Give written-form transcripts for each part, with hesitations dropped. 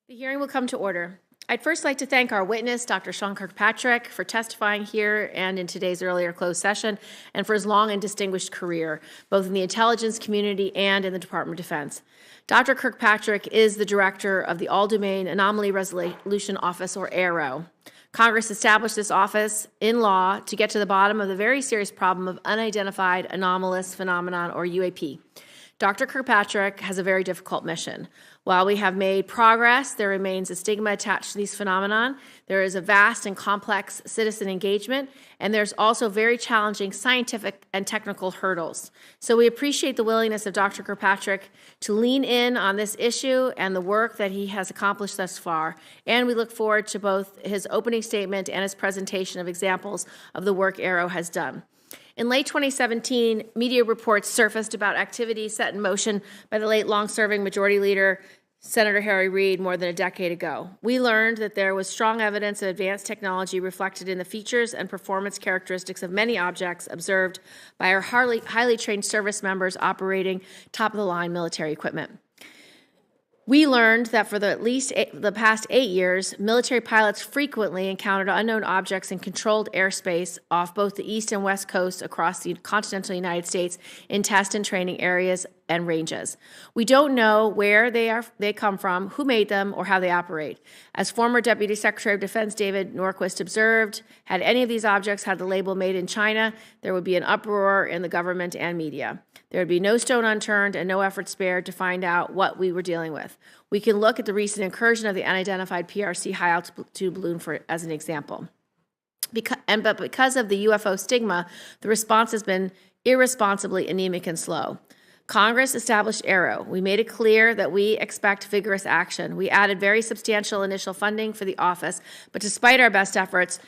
The hearing will come to order. I'd first like to thank our witness, Dr. Sean Kirkpatrick, for testifying here and in today's earlier closed session, and for his long and distinguished career, both in the intelligence community and in the Department of Defense. Dr. Kirkpatrick is the director of the All-Domain Anomaly Resolution Office, or AARO. Congress established this office in law to get to the bottom of the very serious problem of unidentified anomalous phenomenon, or UAP. Dr. Kirkpatrick has a very difficult mission. While we have made progress, there remains a stigma attached to these phenomenon. There is a vast and complex citizen engagement, and there's also very challenging scientific and technical hurdles. So we appreciate the willingness of Dr. Kirkpatrick to lean in on this issue and the work that he has accomplished thus far. And we look forward to both his opening statement and his presentation of examples of the work AARO has done. In late 2017, media reports surfaced about activities set in motion by the late long-serving Majority Leader Senator Harry Reid more than a decade ago. We learned that there was strong evidence of advanced technology reflected in the features and performance characteristics of many objects observed by our highly trained service members operating top-of-the-line military equipment. We learned that for the past 8 years, military pilots frequently encountered unknown objects in controlled airspace off both the east and west coasts across the continental United States in test and training areas and ranges. We don't know where they come from, who made them, or how they operate. As former Deputy Secretary of Defense David Norquist observed, had any of these objects had the label made in China, there would be an uproar in the government and media. There would be no stone unturned and no effort spared to find out what we were dealing with. We can look at the recent incursion of the unidentified PRC high-altitude balloon as an example. But because of the UFO stigma, the response has been irresponsibly anemic and slow. Congress established AARO. We made it clear that we expect vigorous action. We added very substantial initial funding for the office, but despite our best efforts,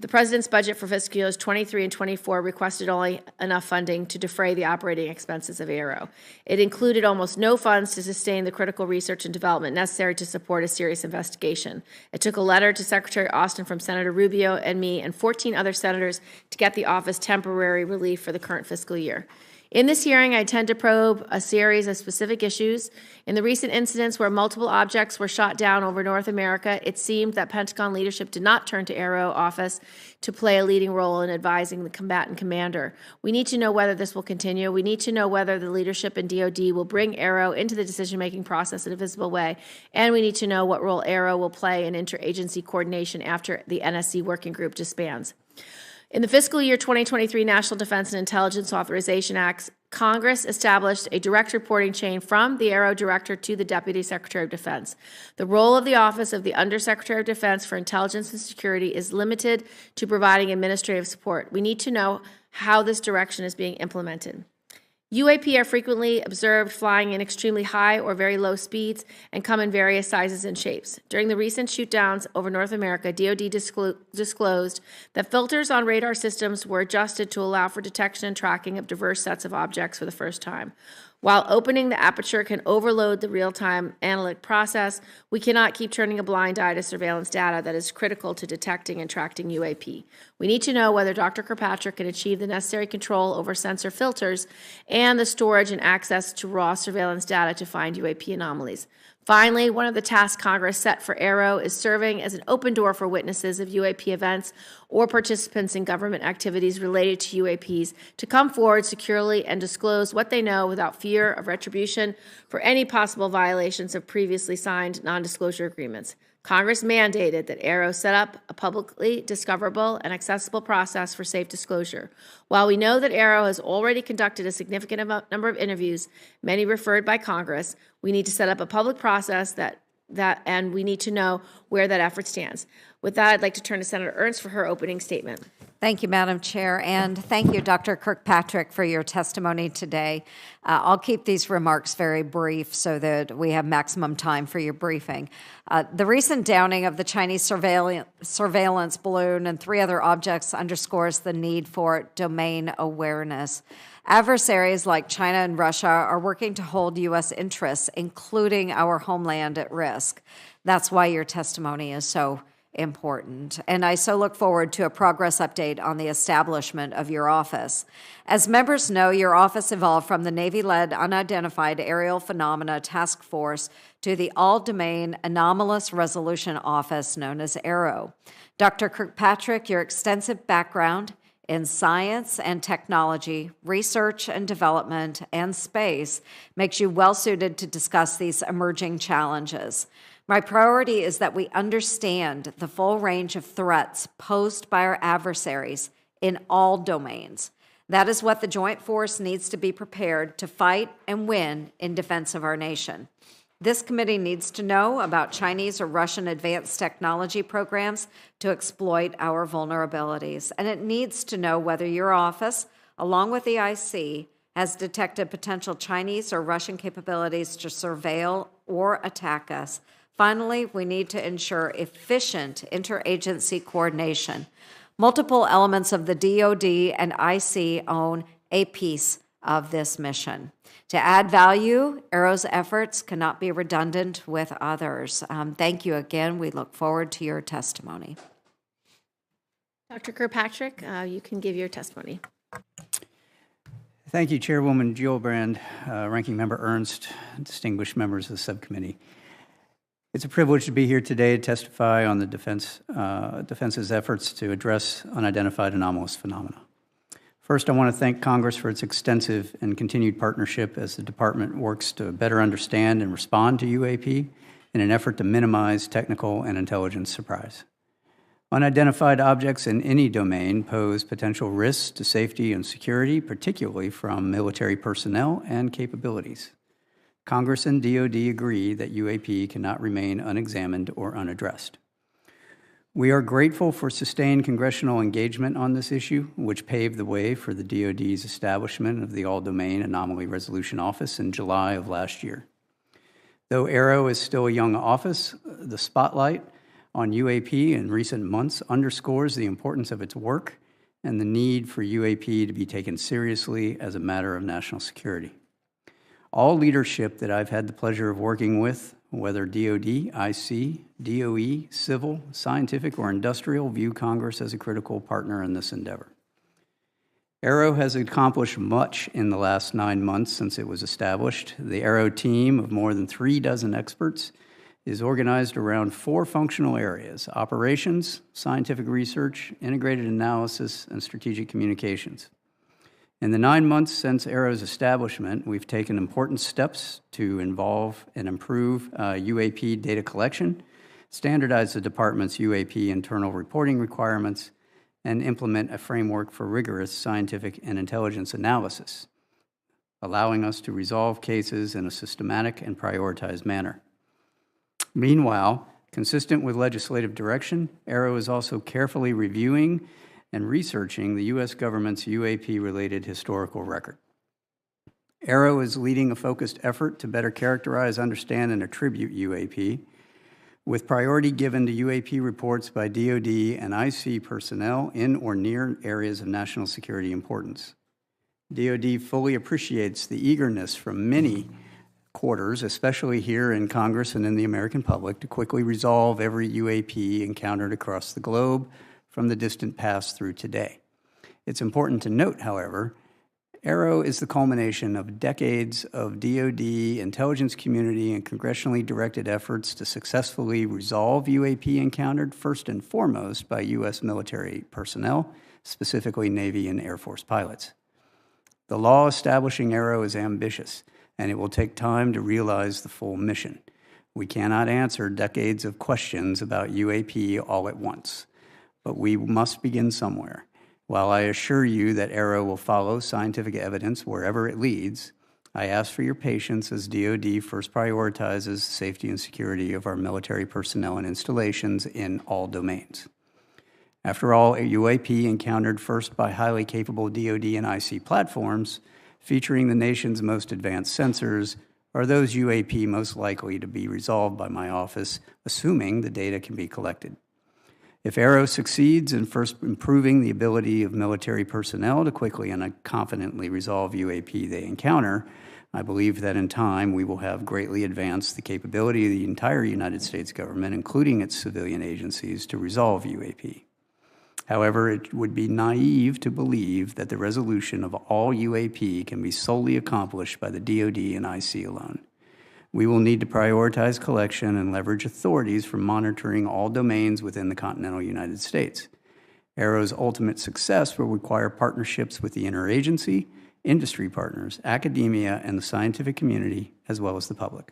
the President's budget for fiscal years 23 and 24 requested only enough funding to defray the operating expenses of AARO. It included almost no funds to sustain the critical research and development necessary to support a serious investigation. It took a letter to Secretary Austin from Senator Rubio and me and 14 other senators to get the office temporary relief for the current fiscal year. In this hearing, I intend to probe a series of specific issues. In the recent incidents where multiple objects were shot down over North America, it seemed that Pentagon leadership did not turn to AARO office to play a leading role in advising the combatant commander. We need to know whether this will continue. We need to know whether the leadership in DoD will bring AARO into the decision-making process in a visible way. And we need to know what role AARO will play in interagency coordination after the NSC working group disbands. In the fiscal year 2023 National Defense and Intelligence Authorization Acts, Congress established a direct reporting chain from the AARO Director to the Deputy Secretary of Defense. The role of the Office of the Undersecretary of Defense for Intelligence and Security is limited to providing administrative support. We need to know how this direction is being implemented. UAP are frequently observed flying in extremely high or very low speeds and come in various sizes and shapes. During the recent shootdowns over North America, DoD disclosed that filters on radar systems were adjusted to allow for detection and tracking of diverse sets of objects for the first time. While opening the aperture can overload the real-time analytic process, we cannot keep turning a blind eye to surveillance data that is critical to detecting and tracking UAP. We need to know whether Dr. Kirkpatrick can achieve the necessary control over sensor filters and the storage and access to raw surveillance data to find UAP anomalies. Finally, one of the tasks Congress set for AARO is serving as an open door for witnesses of UAP events or participants in government activities related to UAPs to come forward securely and disclose what they know without fear of retribution for any possible violations of previously signed non-disclosure agreements. Congress mandated that AARO set up a publicly discoverable and accessible process for safe disclosure. While we know that AARO has already conducted a significant number of interviews, many referred by Congress, we need to set up a public process and we need to know where that effort stands. With that, I'd like to turn to Senator Ernst for her opening statement. Thank you, Madam Chair, and thank you, Dr. Kirkpatrick, for your testimony today. I'll keep these remarks very brief so that we have maximum time for your briefing. The recent downing of the Chinese surveillance balloon and 3 other objects underscores the need for domain awareness. Adversaries like China and Russia are working to hold U.S. interests, including our homeland, at risk. That's why your testimony is so important, and I so look forward to a progress update on the establishment of your office. As members know, your office evolved from the Navy-led Unidentified Aerial Phenomena Task Force to the All-Domain Anomalous Resolution Office, known as AARO. Dr. Kirkpatrick, your extensive background in science and technology, research and development, and space makes you well-suited to discuss these emerging challenges. My priority is that we understand the full range of threats posed by our adversaries in all domains. That is what the Joint Force needs to be prepared to fight and win in defense of our nation. This committee needs to know about Chinese or Russian advanced technology programs to exploit our vulnerabilities, and it needs to know whether your office, along with the IC, has detected potential Chinese or Russian capabilities to surveil or attack us. Finally, we need to ensure efficient interagency coordination. Multiple elements of the DoD and IC own a piece of this mission. To add value, AARO's efforts cannot be redundant with others. Thank you again. We look forward to your testimony. Dr. Kirkpatrick, you can give your testimony. Thank you, Chairwoman Gillibrand, Ranking Member Ernst, distinguished members of the subcommittee. It's a privilege to be here today to testify on the Defense's efforts to address unidentified anomalous phenomena. First, I want to thank Congress for its extensive and continued partnership as the Department works to better understand and respond to UAP in an effort to minimize technical and intelligence surprise. Unidentified objects in any domain pose potential risks to safety and security, particularly from military personnel and capabilities. Congress and DoD agree that UAP cannot remain unexamined or unaddressed. We are grateful for sustained congressional engagement on this issue, which paved the way for the DoD's establishment of the All-Domain Anomaly Resolution Office in July of last year. Though AARO is still a young office, the spotlight on UAP in recent months underscores the importance of its work and the need for UAP to be taken seriously as a matter of national security. All leadership that I've had the pleasure of working with, whether DoD, IC, DOE, civil, scientific, or industrial, view Congress as a critical partner in this endeavor. AARO has accomplished much in the last 9 months since it was established. The AARO team of more than 36 experts is organized around 4 functional areas: operations, scientific research, integrated analysis, and strategic communications. In the 9 months since AARO's establishment, we've taken important steps to involve and improve UAP data collection, standardize the department's UAP internal reporting requirements, and implement a framework for rigorous scientific and intelligence analysis, allowing us to resolve cases in a systematic and prioritized manner. Meanwhile, consistent with legislative direction, AARO is also carefully reviewing and researching the U.S. government's UAP-related historical record. AARO is leading a focused effort to better characterize, understand, and attribute UAP, with priority given to UAP reports by DoD and IC personnel in or near areas of national security importance. DoD fully appreciates the eagerness from many quarters, especially here in Congress and in the American public, to quickly resolve every UAP encountered across the globe, from the distant past through today. It's important to note, however, AARO is the culmination of decades of DoD, intelligence community, and congressionally directed efforts to successfully resolve UAP encountered first and foremost by U.S. military personnel, specifically Navy and Air Force pilots. The law establishing AARO is ambitious, and it will take time to realize the full mission. We cannot answer decades of questions about UAP all at once, but we must begin somewhere. While I assure you that AARO will follow scientific evidence wherever it leads, I ask for your patience as DoD first prioritizes safety and security of our military personnel and installations in all domains. After all, a UAP encountered first by highly capable DoD and IC platforms, featuring the nation's most advanced sensors, are those UAP most likely to be resolved by my office, assuming the data can be collected. If AARO succeeds in first improving the ability of military personnel to quickly and confidently resolve UAP they encounter, I believe that in time we will have greatly advanced the capability of the entire United States government, including its civilian agencies, to resolve UAP. However, it would be naive to believe that the resolution of all UAP can be solely accomplished by the DoD and IC alone. We will need to prioritize collection and leverage authorities for monitoring all domains within the continental United States. AARO's ultimate success will require partnerships with the interagency, industry partners, academia, and the scientific community, as well as the public.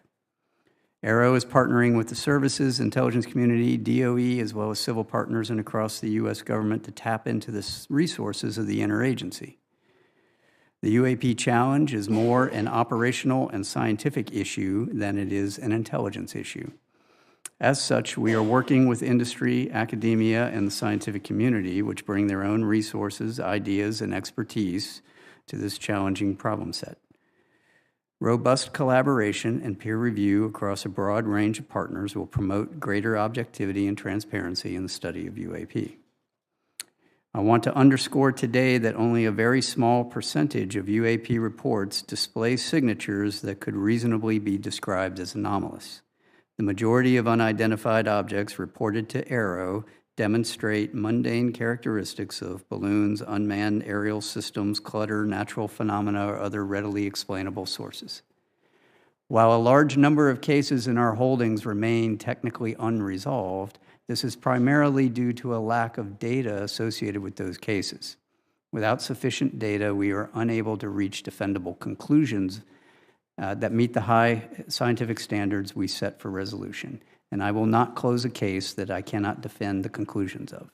AARO is partnering with the services, intelligence community, DOE, as well as civil partners and across the U.S. government to tap into the resources of the interagency. The UAP challenge is more an operational and scientific issue than it is an intelligence issue. As such, we are working with industry, academia, and the scientific community, which bring their own resources, ideas, and expertise to this challenging problem set. Robust collaboration and peer review across a broad range of partners will promote greater objectivity and transparency in the study of UAP. I want to underscore today that only a very small percentage of UAP reports display signatures that could reasonably be described as anomalous. The majority of unidentified objects reported to AARO demonstrate mundane characteristics of balloons, unmanned aerial systems, clutter, natural phenomena, or other readily explainable sources. While a large number of cases in our holdings remain technically unresolved, this is primarily due to a lack of data associated with those cases. Without sufficient data, we are unable to reach defendable conclusions that meet the high scientific standards we set for resolution, and I will not close a case that I cannot defend the conclusions of.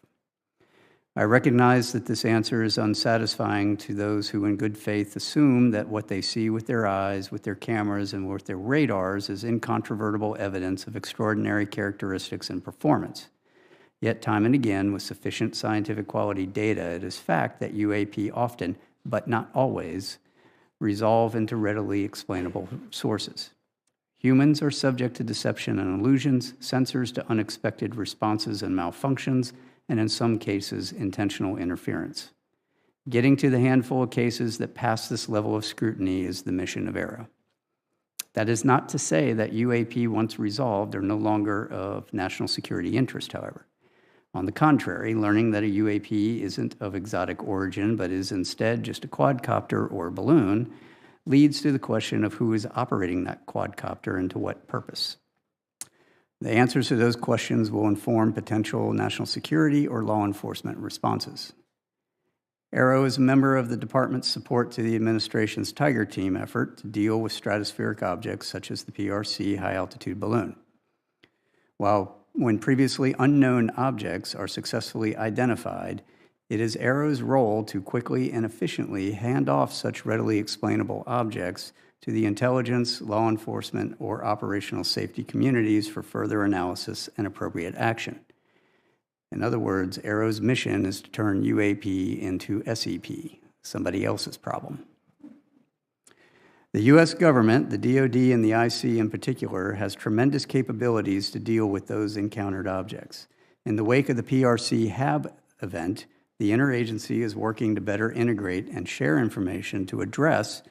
I recognize that this answer is unsatisfying to those who in good faith assume that what they see with their eyes, with their cameras, and with their radars is incontrovertible evidence of extraordinary characteristics and performance. Yet time and again, with sufficient scientific quality data, it is fact that UAP often, but not always, resolve into readily explainable sources. Humans are subject to deception and illusions, sensors to unexpected responses and malfunctions, and in some cases, intentional interference. Getting to the handful of cases that pass this level of scrutiny is the mission of AARO. That is not to say that UAP, once resolved, are no longer of national security interest, however. On the contrary, learning that a UAP isn't of exotic origin, but is instead just a quadcopter or a balloon, leads to the question of who is operating that quadcopter and to what purpose. The answers to those questions will inform potential national security or law enforcement responses. AARO is a member of the department's support to the administration's Tiger Team effort to deal with stratospheric objects such as the PRC high-altitude balloon. When previously unknown objects are successfully identified, it is AARO's role to quickly and efficiently hand off such readily explainable objects to the intelligence, law enforcement, or operational safety communities for further analysis and appropriate action. In other words, AARO's mission is to turn UAP into SEP, somebody else's problem. The U.S. government, the DoD and the IC in particular, has tremendous capabilities to deal with those encountered objects. In the wake of the PRC HAB event, the interagency is working to better integrate and share information to address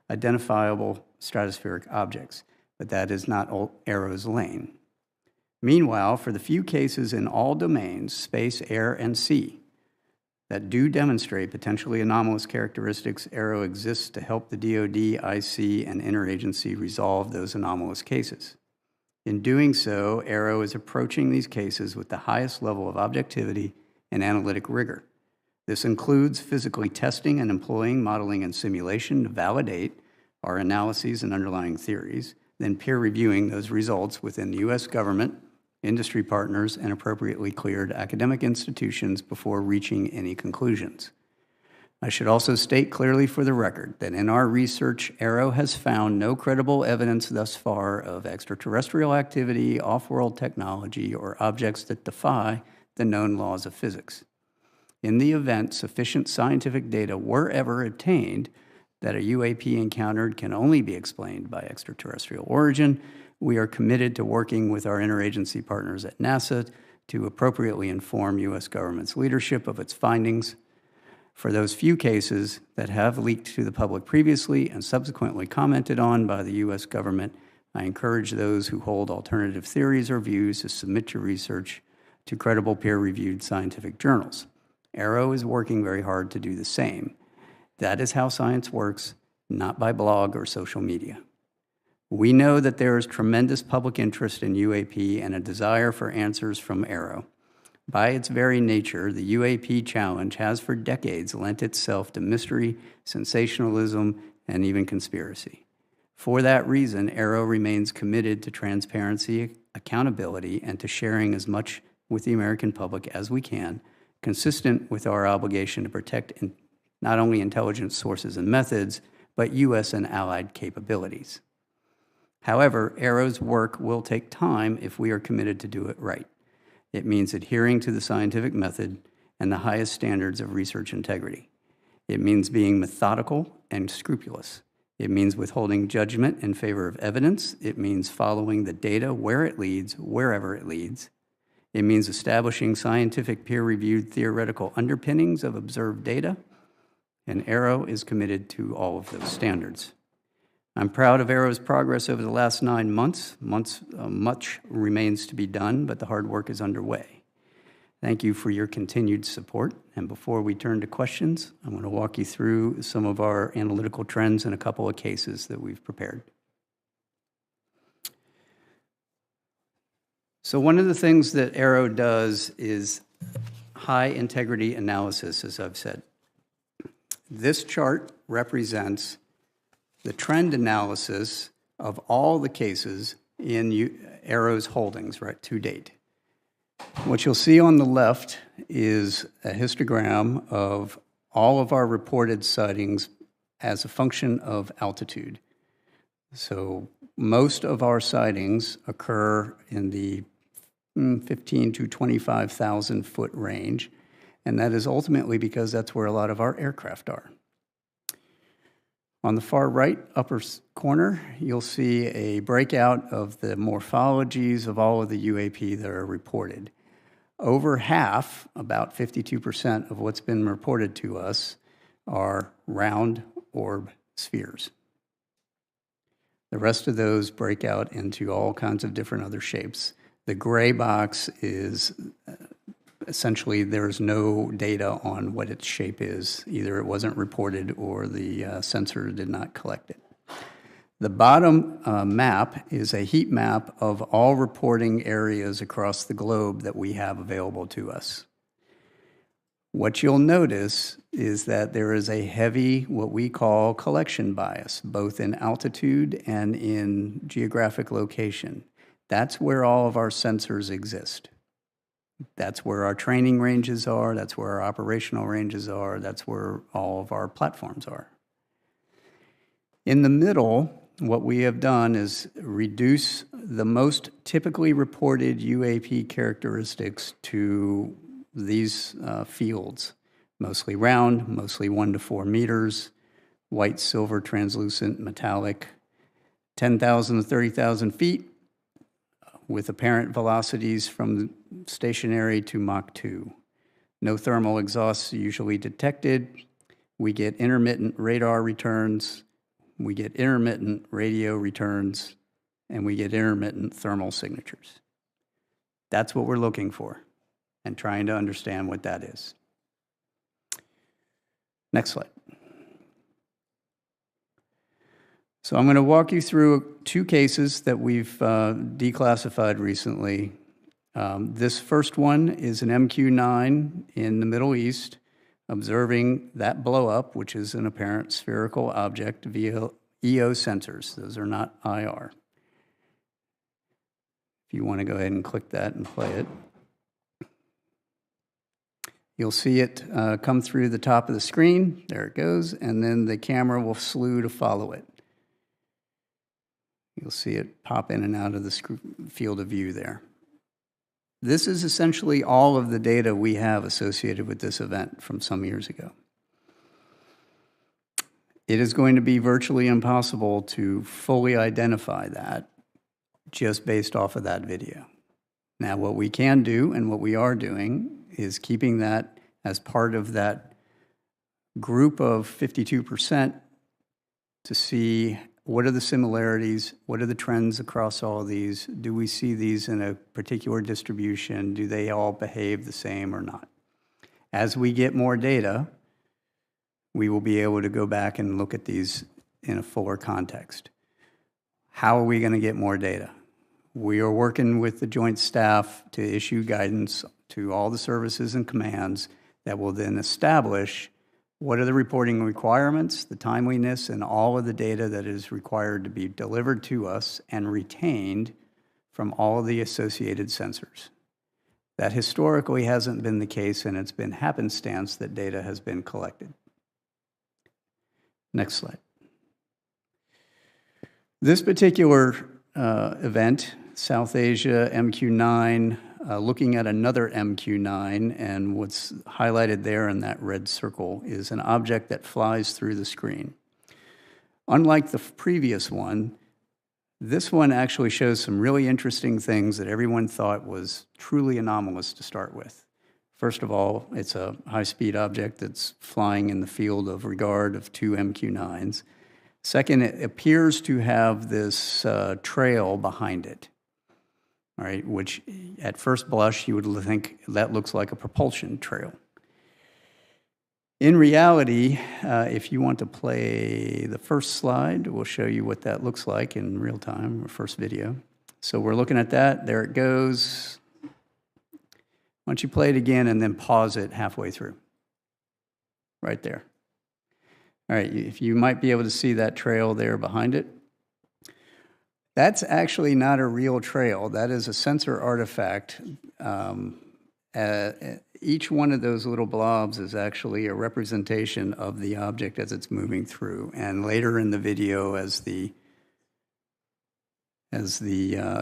identifiable stratospheric objects, but that is not AARO's lane. Meanwhile, for the few cases in all domains, space, air, and sea, that do demonstrate potentially anomalous characteristics, AARO exists to help the DoD, IC, and interagency resolve those anomalous cases. In doing so, AARO is approaching these cases with the highest level of objectivity and analytic rigor. This includes physically testing and employing modeling and simulation to validate our analyses and underlying theories, then peer reviewing those results within the U.S. government, industry partners, and appropriately cleared academic institutions before reaching any conclusions. I should also state clearly for the record that in our research, AARO has found no credible evidence thus far of extraterrestrial activity, off-world technology, or objects that defy the known laws of physics. In the event sufficient scientific data were ever obtained that a UAP encountered can only be explained by extraterrestrial origin, we are committed to working with our interagency partners at NASA to appropriately inform U.S. government's leadership of its findings. For those few cases that have leaked to the public previously and subsequently commented on by the U.S. government, I encourage those who hold alternative theories or views to submit your research to credible peer-reviewed scientific journals. Arrow is working very hard to do the same. That is how science works, not by blog or social media. We know that there is tremendous public interest in UAP and a desire for answers from Arrow. By its very nature, the UAP challenge has for decades lent itself to mystery, sensationalism, and even conspiracy. For that reason, Arrow remains committed to transparency, accountability, and to sharing as much with the American public as we can, consistent with our obligation to protect not only intelligence sources and methods, but U.S. and allied capabilities. However, Arrow's work will take time if we are committed to do it right. It means adhering to the scientific method and the highest standards of research integrity. It means being methodical and scrupulous. It means withholding judgment in favor of evidence. It means following the data where it leads, wherever it leads. It means establishing scientific peer-reviewed theoretical underpinnings of observed data, and Arrow is committed to all of those standards. I'm proud of Arrow's progress over the last 9 months. Much remains to be done, but the hard work is underway. Thank you for your continued support. And before we turn to questions, I want to walk you through some of our analytical trends and a couple of cases that we've prepared. So one of the things that Arrow does is high integrity analysis, as I've said. This chart represents the trend analysis of all the cases in Arrow's holdings, right, to date. What you'll see on the left is a histogram of all of our reported sightings as a function of altitude. So most of our sightings occur in the 15 to 25,000 foot range, and that is ultimately because that's where a lot of our aircraft are. On the far right upper corner, you'll see a breakout of the morphologies of all of the UAP that are reported. Over half, about 52% of what's been reported to us, are round orb spheres. The rest of those break out into all kinds of different other shapes. The gray box is essentially there's no data on what its shape is. Either it wasn't reported or the sensor did not collect it. The bottom map is a heat map of all reporting areas across the globe that we have available to us. What you'll notice is that there is a heavy, what we call collection bias, both in altitude and in geographic location. That's where all of our sensors exist. That's where our training ranges are, that's where our operational ranges are, that's where all of our platforms are. In the middle, what we have done is reduce the most typically reported UAP characteristics to these fields, mostly round, mostly 1 to 4 meters, white, silver, translucent, metallic, 10,000 to 30,000 feet, with apparent velocities from stationary to Mach 2. No thermal exhausts usually detected. We get intermittent radar returns, we get intermittent radio returns, and we get intermittent thermal signatures. That's what we're looking for and trying to understand what that is. Next slide. So I'm going to walk you through 2 cases that we've declassified recently. This first one is an MQ-9 in the Middle East, observing that blow up, which is an apparent spherical object via EO sensors. Those are not IR. If you want to go ahead and click that and play it. You'll see it come through the top of the screen. There it goes. And then the camera will slew to follow it. You'll see it pop in and out of the field of view there. This is essentially all of the data we have associated with this event from some years ago. It is going to be virtually impossible to fully identify that just based off of that video. Now, what we can do and what we are doing is keeping that as part of that group of 52% to see what are the similarities, what are the trends across all of these, do we see these in a particular distribution, do they all behave the same or not? As we get more data, we will be able to go back and look at these in a fuller context. How are we going to get more data? We are working with the Joint Staff to issue guidance to all the services and commands that will then establish what are the reporting requirements, the timeliness, and all of the data that is required to be delivered to us and retained from all of the associated sensors. That historically hasn't been the case, and it's been happenstance that data has been collected. Next slide. This particular event, South Asia MQ-9, looking at another MQ-9, and what's highlighted there in that red circle is an object that flies through the screen. Unlike the previous one, this one actually shows some really interesting things that everyone thought was truly anomalous to start with. First of all, it's a high-speed object that's flying in the field of regard of 2 MQ-9s. Second, it appears to have this trail behind it, all right, which at first blush you would think that looks like a propulsion trail. In reality, if you want to play the first slide, we'll show you what that looks like in real time, our first video. So we're looking at that. There it goes. Why don't you play it again and then pause it halfway through? Right there. All right, if you might be able to see that trail there behind it. That's actually not a real trail. That is a sensor artifact. Each one of those little blobs is actually a representation of the object as it's moving through. And later in the video, as the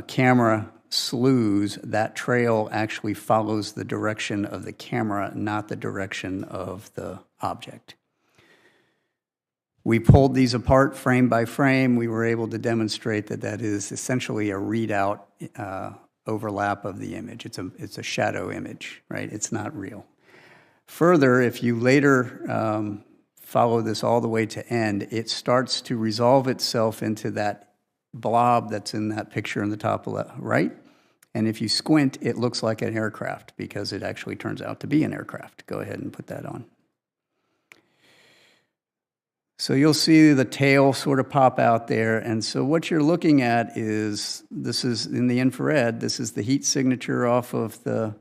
camera slews, that trail actually follows the direction of the camera, not the direction of the object. We pulled these apart frame by frame. We were able to demonstrate that that is essentially a readout overlap of the image. It's a shadow image, right? It's not real. Further, if you later follow this all the way to end, it starts to resolve itself into that blob that's in that picture in the top left, right? And if you squint, it looks like an aircraft because it actually turns out to be an aircraft. Go ahead and put that on. So you'll see the tail sort of pop out there. And so what you're looking at is, this is in the infrared, this is the heat signature off of the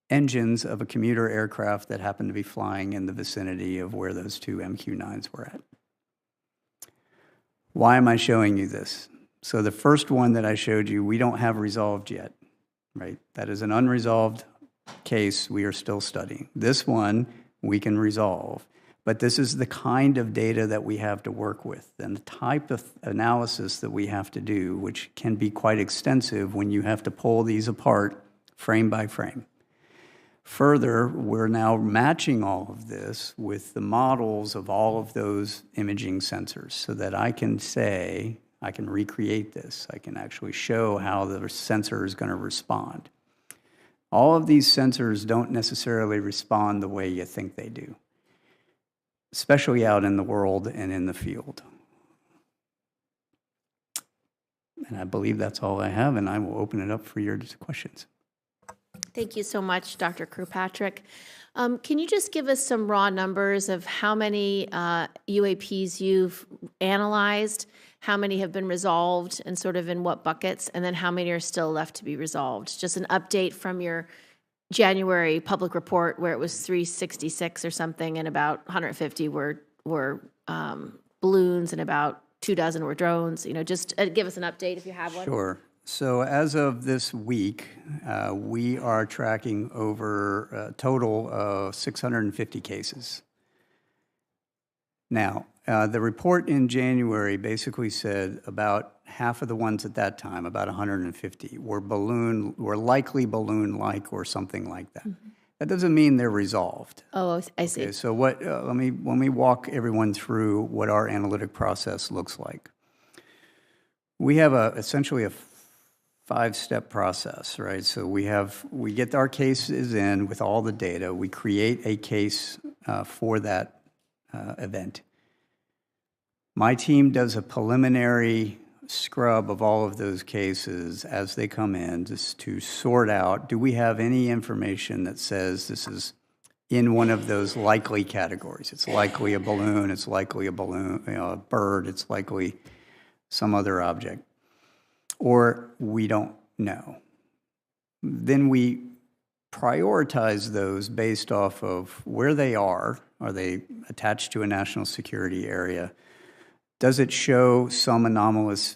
engines of a commuter aircraft that happened to be flying in the vicinity of where those 2 MQ-9s were at. Why am I showing you this? So the first one that I showed you, we don't have resolved yet, right? That is an unresolved case we are still studying. This one we can resolve. But this is the kind of data that we have to work with and the type of analysis that we have to do, which can be quite extensive when you have to pull these apart frame by frame. Further, we're now matching all of this with the models of all of those imaging sensors so that I can say, I can recreate this. I can actually show how the sensor is going to respond. All of these sensors don't necessarily respond the way you think they do, especially out in the world and in the field. And I believe that's all I have, and I will open it up for your questions. Thank you so much, Dr. Kirkpatrick. Can you just give us some raw numbers of how many UAPs you've analyzed, how many have been resolved, and sort of in what buckets, and then how many are still left to be resolved? Just an update from your January public report where it was 366 or something, and about 150 were balloons, and about 24 were drones. You know, just give us an update if you have one. Sure. So as of this week, we are tracking over a total of 650 cases. Now, the report in January basically said about half of the ones at that time, about 150, were likely balloon-like or something like that. Mm-hmm. That doesn't mean they're resolved. Oh, I see. Okay, so what? Let me walk everyone through what our analytic process looks like. We have essentially a 5-step process, right? So we get our cases in with all the data. We create a case for that event. My team does a preliminary scrub of all of those cases as they come in, just to sort out, do we have any information that says this is in one of those likely categories? It's likely a balloon, it's likely a bird, it's likely some other object. Or we don't know. Then we prioritize those based off of where they are. Are they attached to a national security area? Does it show some anomalous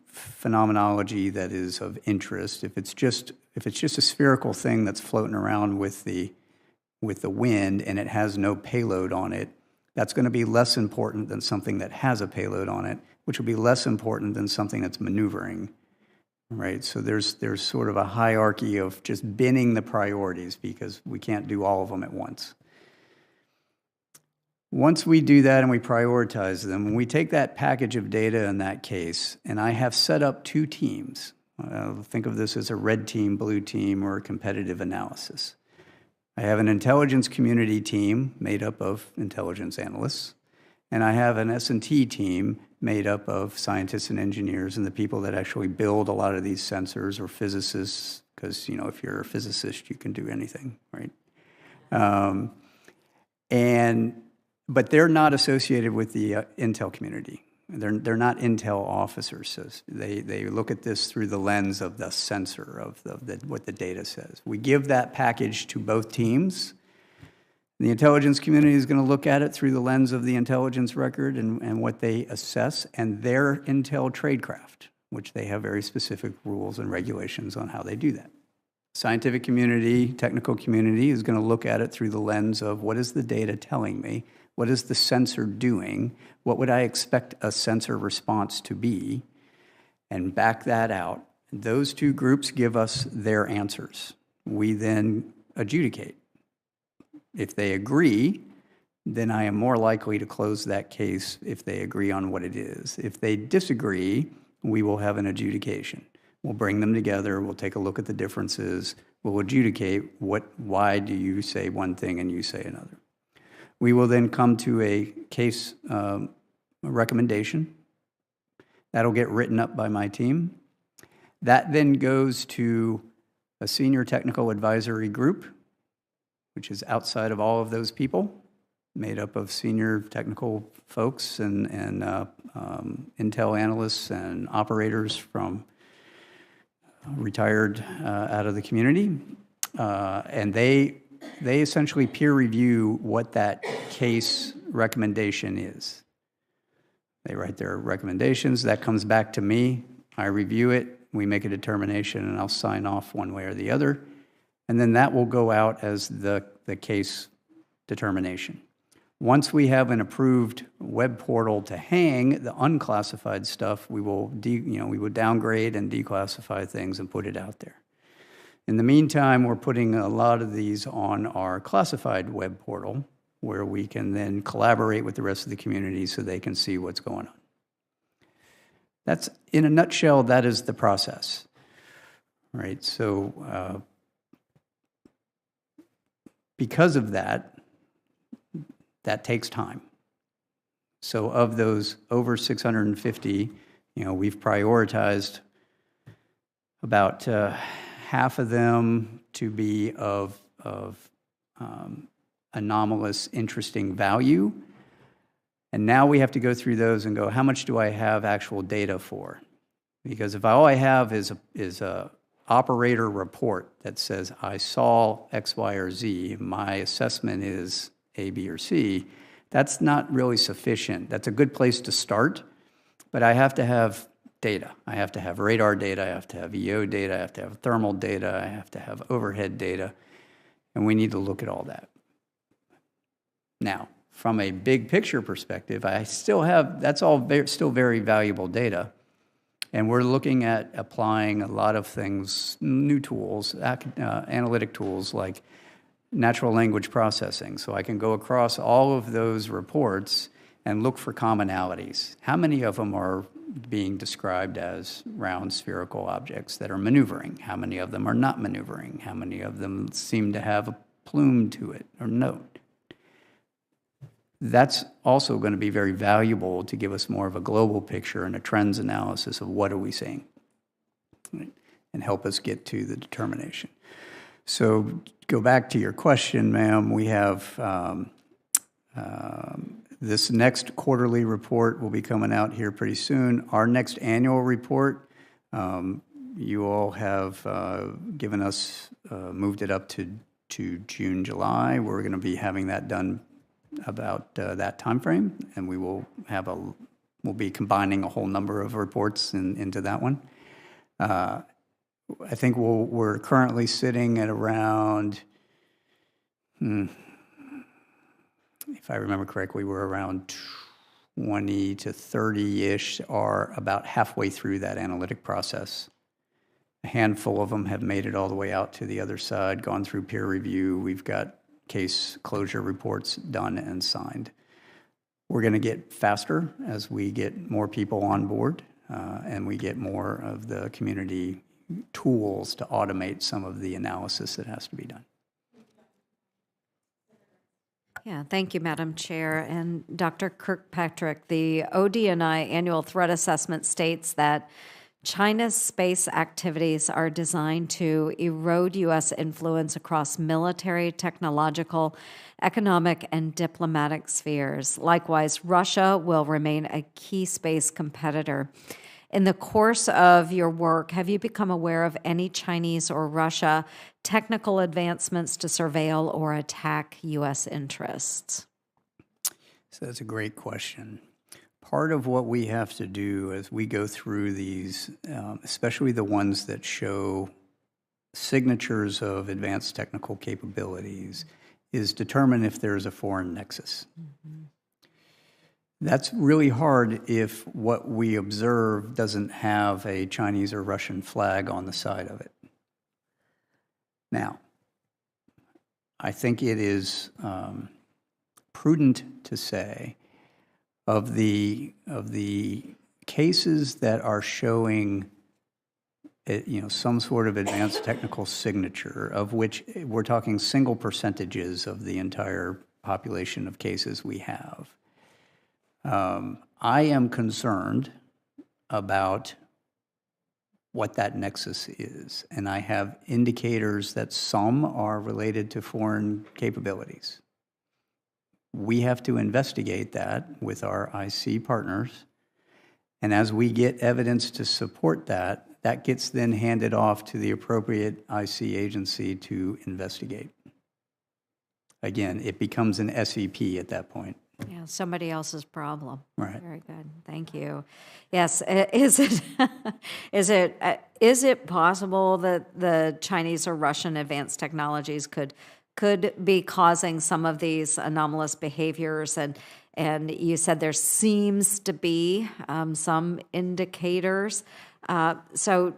phenomenology that is of interest? If it's just a spherical thing that's floating around with the wind and it has no payload on it, that's going to be less important than something that has a payload on it, which will be less important than something that's maneuvering, right? So there's sort of a hierarchy of just binning the priorities because we can't do all of them at once. Once we do that and we prioritize them, when we take that package of data in that case, and I have set up two teams, think of this as a red team, blue team, or a competitive analysis. I have an intelligence community team made up of intelligence analysts, and I have an S&T team made up of scientists and engineers and the people that actually build a lot of these sensors, or physicists, because if you're a physicist, you can do anything, right? But they're not associated with the intel community. They're not intel officers. So they look at this through the lens of the sensor, of what the data says. We give that package to both teams. The intelligence community is going to look at it through the lens of the intelligence record and what they assess, and their intel tradecraft, which they have very specific rules and regulations on how they do that. Scientific community, technical community is going to look at it through the lens of what is the data telling me? What is the sensor doing? What would I expect a sensor response to be? And back that out. Those two groups give us their answers. We then adjudicate. If they agree, then I am more likely to close that case if they agree on what it is. If they disagree, we will have an adjudication. We'll bring them together, we'll take a look at the differences, we'll adjudicate why do you say one thing and you say another. We will then come to a case recommendation. That'll get written up by my team. That then goes to a senior technical advisory group, which is outside of all of those people, made up of senior technical folks and intel analysts and operators from retired out of the community. And they essentially peer review what that case recommendation is. They write their recommendations. That comes back to me. I review it. We make a determination, and I'll sign off one way or the other. And then that will go out as the case determination. Once we have an approved web portal to hang the unclassified stuff, we will downgrade and declassify things and put it out there. In the meantime, we're putting a lot of these on our classified web portal, where we can then collaborate with the rest of the community so they can see what's going on. That's, in a nutshell, that is the process, right? So because of that, that takes time. So of those over 650, we've prioritized about half of them to be of anomalous, interesting value. And now we have to go through those and go, how much do I have actual data for? Because if all I have is a operator report that says I saw X, Y, or Z, my assessment is A, B, or C, that's not really sufficient. That's a good place to start, but I have to have data. I have to have radar data, I have to have EO data, I have to have thermal data, I have to have overhead data, and we need to look at all that. Now, from a big picture perspective, I still have, that's all still very valuable data, and we're looking at applying a lot of things, new tools, analytic tools like natural language processing, so I can go across all of those reports and look for commonalities. How many of them are being described as round spherical objects that are maneuvering? How many of them are not maneuvering? How many of them seem to have a plume to it or note? That's also going to be very valuable to give us more of a global picture and a trends analysis of what are we seeing, right? And help us get to the determination. So go back to your question, ma'am. We have this next quarterly report will be coming out here pretty soon. Our next annual report, you all have given us, moved it up to June, July. We're going to be having that done about that time frame, and we will have we'll be combining a whole number of reports into that one. I think we're currently sitting at around, if I remember correctly, we're around 20 to 30-ish are about halfway through that analytic process. A handful of them have made it all the way out to the other side, gone through peer review. We've got case closure reports done and signed. We're going to get faster as we get more people on board and we get more of the community tools to automate some of the analysis that has to be done. Yeah, thank you, Madam Chair. And Dr. Kirkpatrick, the ODNI annual threat assessment states that China's space activities are designed to erode U.S. influence across military, technological, economic, and diplomatic spheres. Likewise, Russia will remain a key space competitor. In the course of your work, have you become aware of any Chinese or Russia technical advancements to surveil or attack U.S. interests? So that's a great question. Part of what we have to do as we go through these, especially the ones that show signatures of advanced technical capabilities, is determine if there's a foreign nexus. Mm-hmm. That's really hard if what we observe doesn't have a Chinese or Russian flag on the side of it. Now, I think it is prudent to say of the cases that are showing some sort of advanced technical signature, of which we're talking single percentages of the entire population of cases we have. I am concerned about what that nexus is, and I have indicators that some are related to foreign capabilities. We have to investigate that with our IC partners, and as we get evidence to support that, that gets then handed off to the appropriate IC agency to investigate. Again, it becomes an SEP at that point. Yeah, somebody else's problem. Right. Very good. Thank you. Yes, is it possible that the Chinese or Russian advanced technologies could be causing some of these anomalous behaviors? And you said there seems to be some indicators. So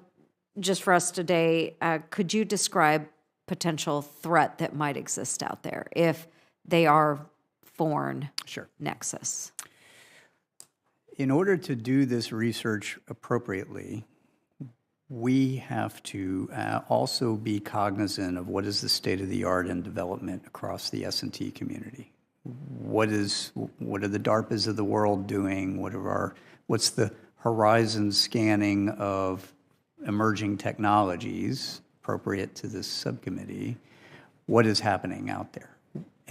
just for us today, could you describe potential threat that might exist out there if they are foreign nexus? In order to do this research appropriately, we have to also be cognizant of what is the state of the art in development across the S&T community. What are the DARPAs of the world doing? What's the horizon scanning of emerging technologies appropriate to this subcommittee? What is happening out there?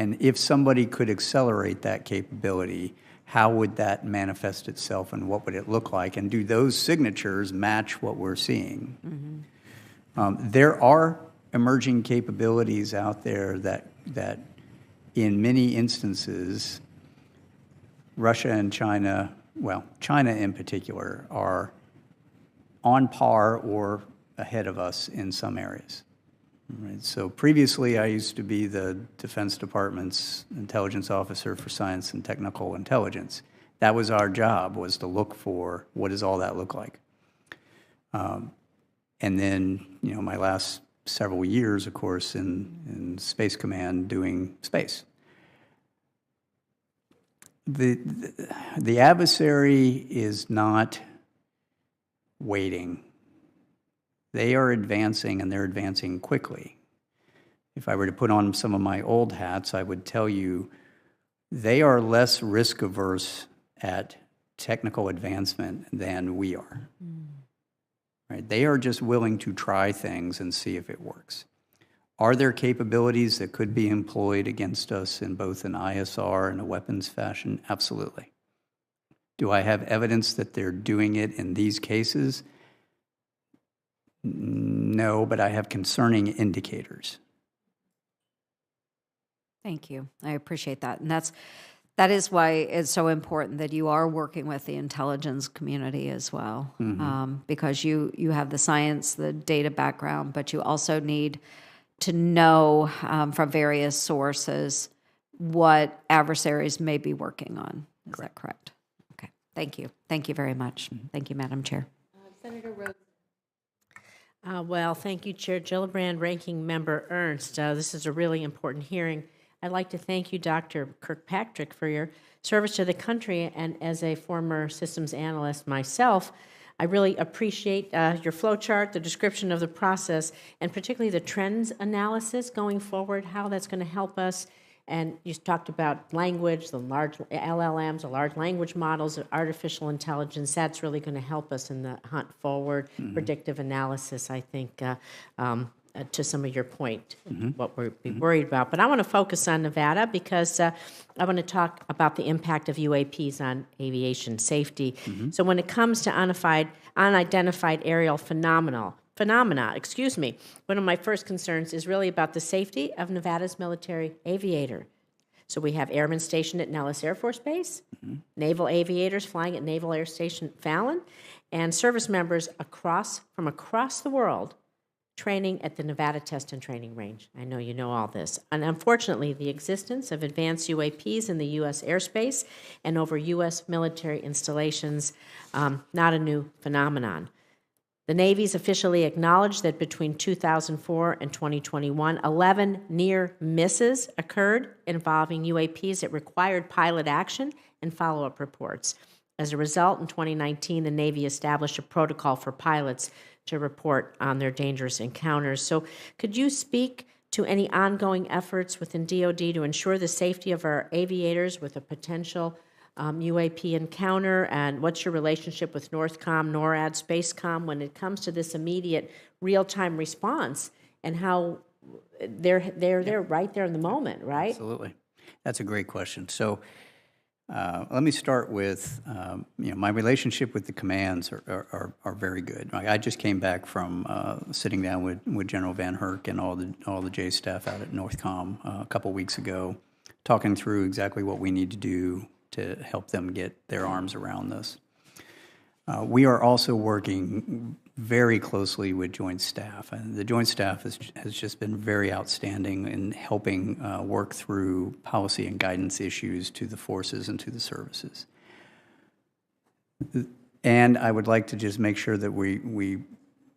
And if somebody could accelerate that capability, how would that manifest itself and what would it look like? And do those signatures match what we're seeing? Mm-hmm. There are emerging capabilities out there that in many instances, Russia and China, well, China in particular, are on par or ahead of us in some areas. Right. So previously, I used to be the Defense Department's intelligence officer for science and technical intelligence. That was our job, was to look for what does all that look like. And then, my last several years, of course, in Space Command doing space. The adversary is not waiting. They are advancing, and they're advancing quickly. If I were to put on some of my old hats, I would tell you they are less risk averse at technical advancement than we are. Right? They are just willing to try things and see if it works. Are there capabilities that could be employed against us in both an ISR and a weapons fashion? Absolutely. Do I have evidence that they're doing it in these cases? No, but I have concerning indicators. Thank you. I appreciate that. And that is why it's so important that you are working with the intelligence community as well, because you have the science, the data background, but you also need to know from various sources what adversaries may be working on. Is that correct? Okay. Thank you. Thank you very much. Thank you, Madam Chair. Senator Rhodes. Well, thank you, Chair Gillibrand, Ranking Member Ernst. This is a really important hearing. I'd like to thank you, Dr. Kirkpatrick, for your service to the country, and as a former systems analyst myself, I really appreciate your flow chart, the description of the process, and particularly the trends analysis going forward, how that's going to help us. And you talked about language, the large LLMs, the large language models, artificial intelligence. That's really going to help us in the hunt forward. Predictive analysis, I think, to some of your point, what we're worried about. But I want to focus on Nevada because I want to talk about the impact of UAPs on aviation safety. So when it comes to unidentified aerial phenomena, one of my first concerns is really about the safety of Nevada's military aviator. So we have airmen stationed at Nellis Air Force Base, naval aviators flying at Naval Air Station Fallon, and service members from across the world training at the Nevada Test and Training Range. I know you know all this. And unfortunately, the existence of advanced UAPs in the U.S. airspace and over U.S. military installations, not a new phenomenon. The Navy's officially acknowledged that between 2004 and 2021, 11 near misses occurred involving UAPs that required pilot action and follow-up reports. As a result, in 2019, the Navy established a protocol for pilots to report on their dangerous encounters. So could you speak to any ongoing efforts within DoD to ensure the safety of our aviators with a potential UAP encounter, and what's your relationship with Northcom, NORAD, Spacecom when it comes to this immediate real-time response and how they're right there in the moment, right? Absolutely. That's a great question. So let me start with, my relationship with the commands are very good. I just came back from sitting down with General Van Herk and all the J staff out at Northcom a couple weeks ago, talking through exactly what we need to do to help them get their arms around this. We are also working very closely with Joint Staff, and the Joint Staff has just been very outstanding in helping work through policy and guidance issues to the forces and to the services. And I would like to just make sure that we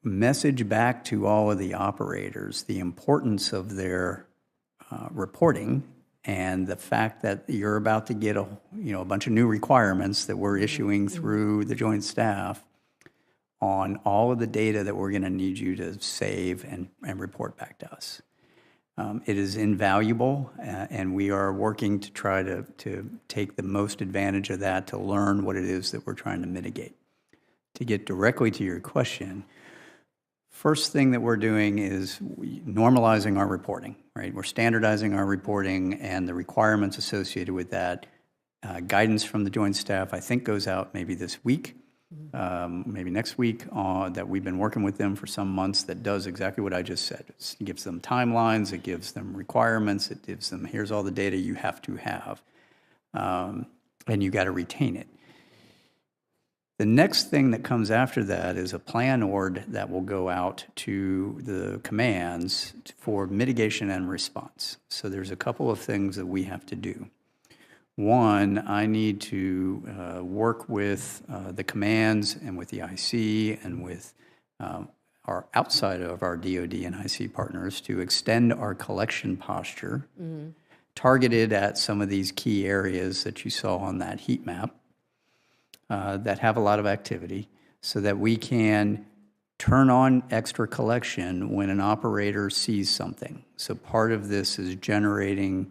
message back to all of the operators the importance of their reporting and the fact that you're about to get a bunch of new requirements that we're issuing through the Joint Staff on all of the data that we're going to need you to save and report back to us. It is invaluable, and we are working to try to take the most advantage of that to learn what it is that we're trying to mitigate. To get directly to your question, first thing that we're doing is normalizing our reporting, right? We're standardizing our reporting and the requirements associated with that. Guidance from the Joint Staff, I think, goes out maybe this week, maybe next week, that we've been working with them for some months that does exactly what I just said. It gives them timelines, it gives them requirements, it gives them, here's all the data you have to have, and you got to retain it. The next thing that comes after that is a plan ord that will go out to the commands for mitigation and response. So there's a couple of things that we have to do. One, I need to work with the commands and with the IC and with our outside of our DoD and IC partners to extend our collection posture targeted at some of these key areas that you saw on that heat map. That have a lot of activity so that we can turn on extra collection when an operator sees something. So part of this is generating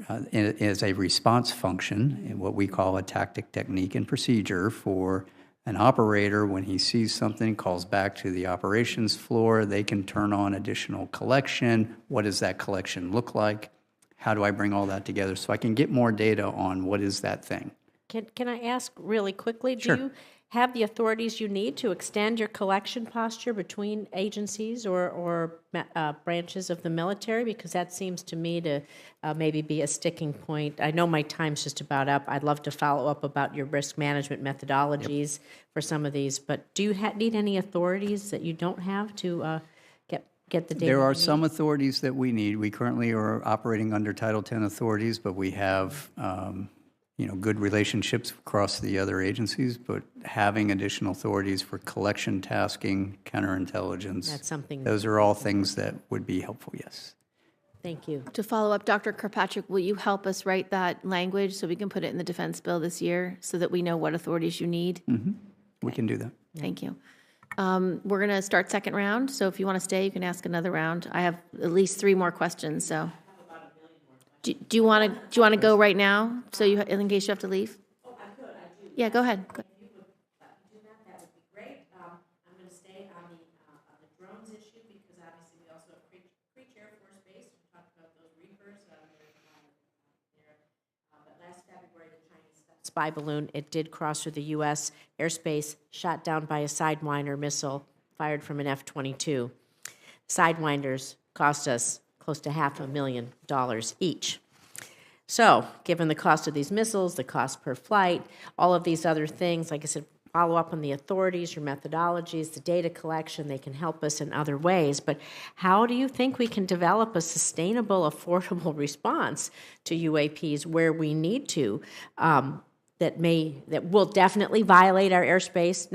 as a response function, in what we call a tactic, technique, and procedure for an operator. When he sees something, calls back to the operations floor, they can turn on additional collection. What does that collection look like? How do I bring all that together so I can get more data on what is that thing? Can I ask really quickly, Sure. do you have the authorities you need to extend your collection posture between agencies or branches of the military? Because that seems to me to maybe be a sticking point. I know my time's just about up. I'd love to follow up about your risk management methodologies for some of these, but do you need any authorities that you don't have to get the data? There are you need? some authorities that we need. We currently are operating under Title X authorities, but we have good relationships across the other agencies. But having additional authorities for collection, tasking, counterintelligence, That's something. those are all things that would be helpful, yes. Thank you. To follow up, Dr. Kirkpatrick, will you help us write that language so we can put it in the defense bill this year so that we know what authorities you need? We can do that. Thank you. We're going to start second round, so if you want to stay, you can ask another round. I have at least 3 more questions, so. Do you want to go right now, so in case you have to leave? Oh, I could, I do. Yeah, go ahead. Go. If you would let me do that would be great. I'm going to stay on the drones issue because obviously we also have Creech Air Force Base. We talked about those Reapers. But last February, the Chinese spy balloon, it did cross through the U.S. airspace, shot down by a Sidewinder missile fired from an F-22. Sidewinders cost us close to $500,000 each. So, given the cost of these missiles, the cost per flight, all of these other things, like I said, follow up on the authorities, your methodologies, the data collection, they can help us in other ways. But how do you think we can develop a sustainable, affordable response to UAPs where we need to, that will definitely violate our airspace,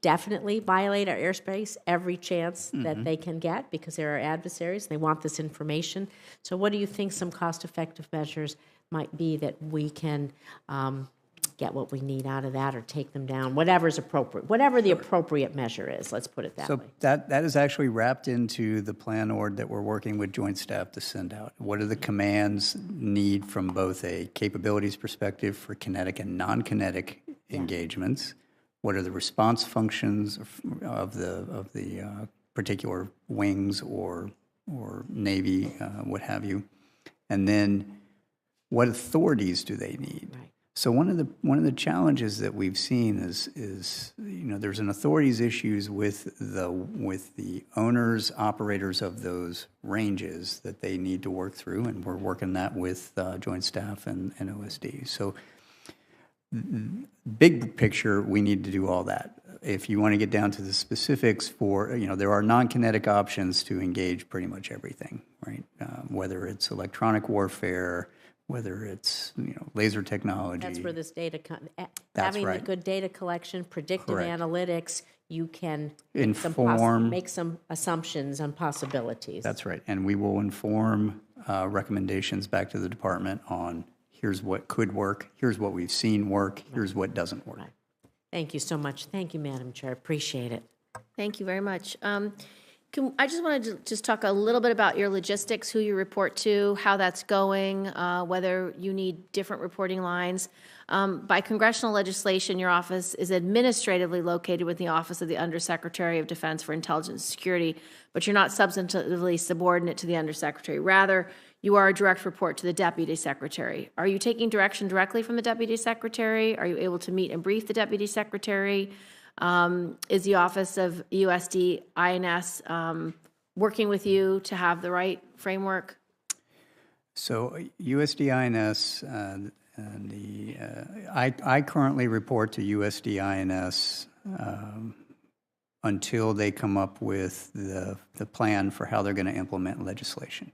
definitely violate our airspace every chance that they can get because they're our adversaries. They want this information. So what do you think some cost-effective measures might be that we can get what we need out of that or take them down, whatever's appropriate, whatever the appropriate measure is, let's put it that way. So that is actually wrapped into the plan org that we're working with Joint Staff to send out. What do the commands need from both a capabilities perspective for kinetic and non-kinetic engagements? What are the response functions of the particular wings or Navy, what have you? And then what authorities do they need? Right. So one of the challenges that we've seen is there's an authorities issues with the owners, operators of those ranges that they need to work through, and we're working that with Joint Staff and OSD. So big picture, we need to do all that. If you want to get down to the specifics there are non-kinetic options to engage pretty much everything, right? Whether it's electronic warfare, whether it's laser technology. That's where this data, That's right. the good data collection, predictive Correct. analytics, you can make some assumptions on possibilities. That's right. And we will inform recommendations back to the department on here's what could work, here's what we've seen work, here's what doesn't work. Right. Thank you so much. Thank you, Madam Chair. Appreciate it. Thank you very much. I just wanted to talk a little bit about your logistics, who you report to, how that's going, whether you need different reporting lines. By congressional legislation, your office is administratively located within the Office of the Undersecretary of Defense for Intelligence and Security, but you're not substantively subordinate to the Undersecretary. Rather, you are a direct report to the Deputy Secretary. Are you taking direction directly from the Deputy Secretary? Are you able to meet and brief the Deputy Secretary? Is the Office of USD INS working with you to have the right framework? So USD INS, I currently report to USD INS until they come up with the plan for how they're going to implement legislation.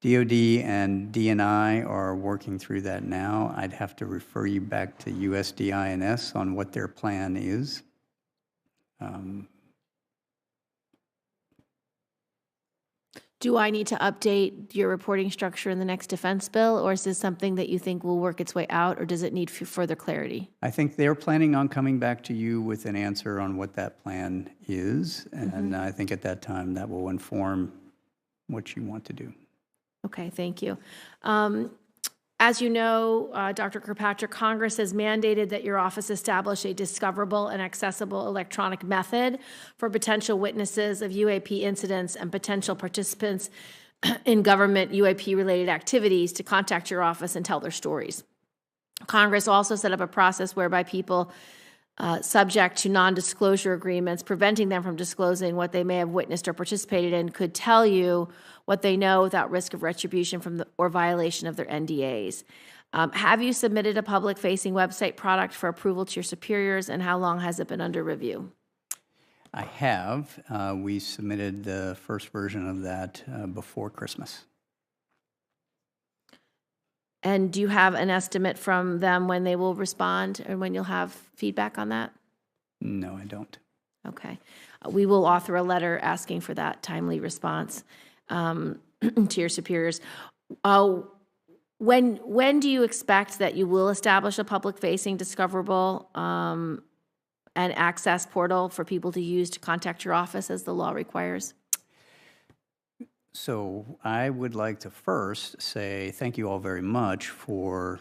DOD and DNI are working through that now. I'd have to refer you back to USD INS on what their plan is. Do I need to update your reporting structure in the next defense bill, or is this something that you think will work its way out, or does it need further clarity? I think they're planning on coming back to you with an answer on what that plan is, and I think at that time that will inform what you want to do. Okay, thank you. As you know, Dr. Kirkpatrick, Congress has mandated that your office establish a discoverable and accessible electronic method for potential witnesses of UAP incidents and potential participants in government UAP-related activities to contact your office and tell their stories. Congress also set up a process whereby people subject to non-disclosure agreements, preventing them from disclosing what they may have witnessed or participated in, could tell you what they know without risk of retribution or violation of their NDAs. Have you submitted a public-facing website product for approval to your superiors, and how long has it been under review? I have. We submitted the first version of that before Christmas. And do you have an estimate from them when they will respond and when you'll have feedback on that? No, I don't. Okay. We will author a letter asking for that timely response to your superiors. When do you expect that you will establish a public-facing, discoverable, and access portal for people to use to contact your office as the law requires? So I would like to first say thank you all very much for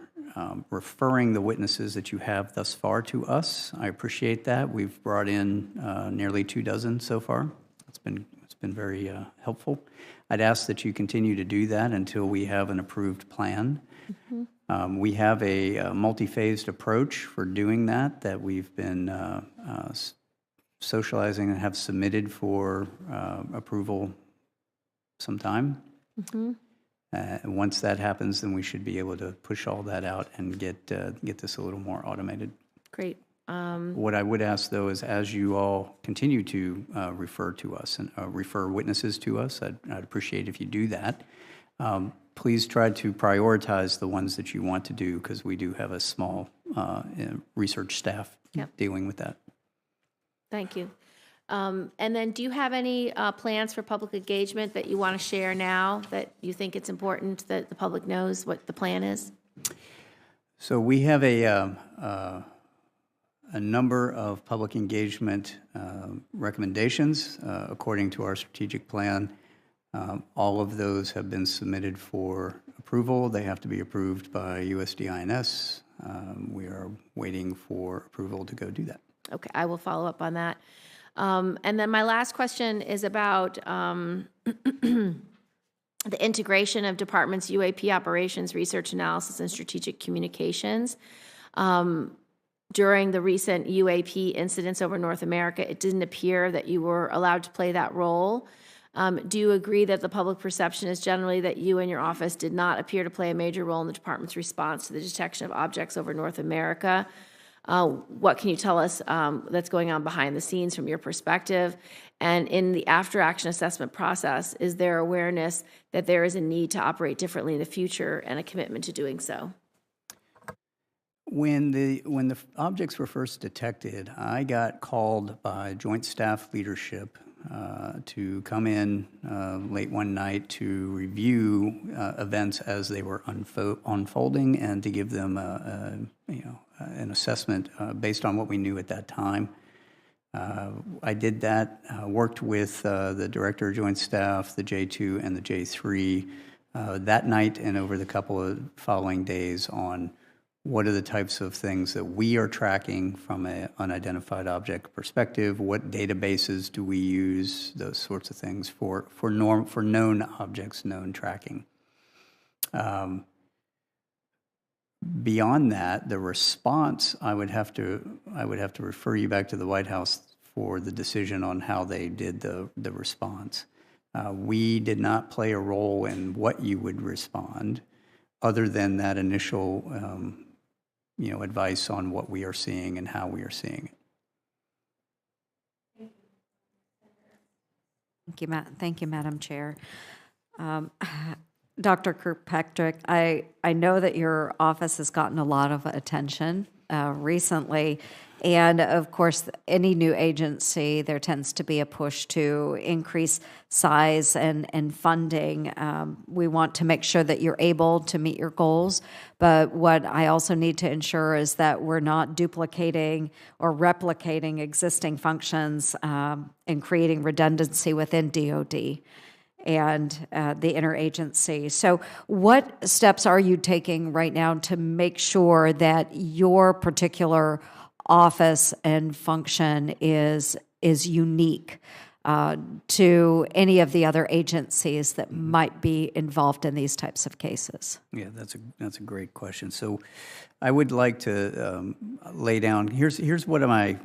referring the witnesses that you have thus far to us. I appreciate that. We've brought in nearly 24 so far. It's been very helpful. I'd ask that you continue to do that until we have an approved plan. Mm-hmm. We have a multi-phased approach for doing that we've been socializing and have submitted for approval sometime. Mm-hmm. Once that happens, then we should be able to push all that out and get this a little more automated. Great. What I would ask, though, is as you all continue to refer to us and refer witnesses to us, I'd appreciate if you do that. Please try to prioritize the ones that you want to do, because we do have a small research staff dealing with that. Thank you. And then do you have any plans for public engagement that you want to share now that you think it's important that the public knows what the plan is? So we have a number of public engagement recommendations according to our strategic plan. All of those have been submitted for approval. They have to be approved by USDINS. We are waiting for approval to go do that. Okay, I will follow up on that. And then my last question is about the integration of departments' UAP operations, research analysis, and strategic communications. During the recent UAP incidents over North America, it didn't appear that you were allowed to play that role. Do you agree that the public perception is generally that you and your office did not appear to play a major role in the department's response to the detection of objects over North America? What can you tell us that's going on behind the scenes from your perspective? And in the after-action assessment process, is there awareness that there is a need to operate differently in the future and a commitment to doing so? When the objects were first detected, I got called by Joint Staff Leadership to come in late one night to review events as they were unfolding and to give them an assessment based on what we knew at that time. I did that, worked with the Director of Joint Staff, the J2 and the J3 that night and over the couple of following days on what are the types of things that we are tracking from an unidentified object perspective, what databases do we use, those sorts of things for known objects, known tracking. Beyond that, the response, I would have to refer you back to the White House for the decision on how they did the response. We did not play a role in what you would respond, other than that initial, advice on what we are seeing and how we are seeing it. Thank you, Madam Chair. Dr. Kirkpatrick, I know that your office has gotten a lot of attention recently, and of course, any new agency, there tends to be a push to increase size and funding. We want to make sure that you're able to meet your goals, but what I also need to ensure is that we're not duplicating or replicating existing functions and creating redundancy within DoD. and the interagency. So what steps are you taking right now to make sure that your particular office and function is unique to any of the other agencies that might be involved in these types of cases? Yeah, that's a great question. So I would like to lay down, here's what am I,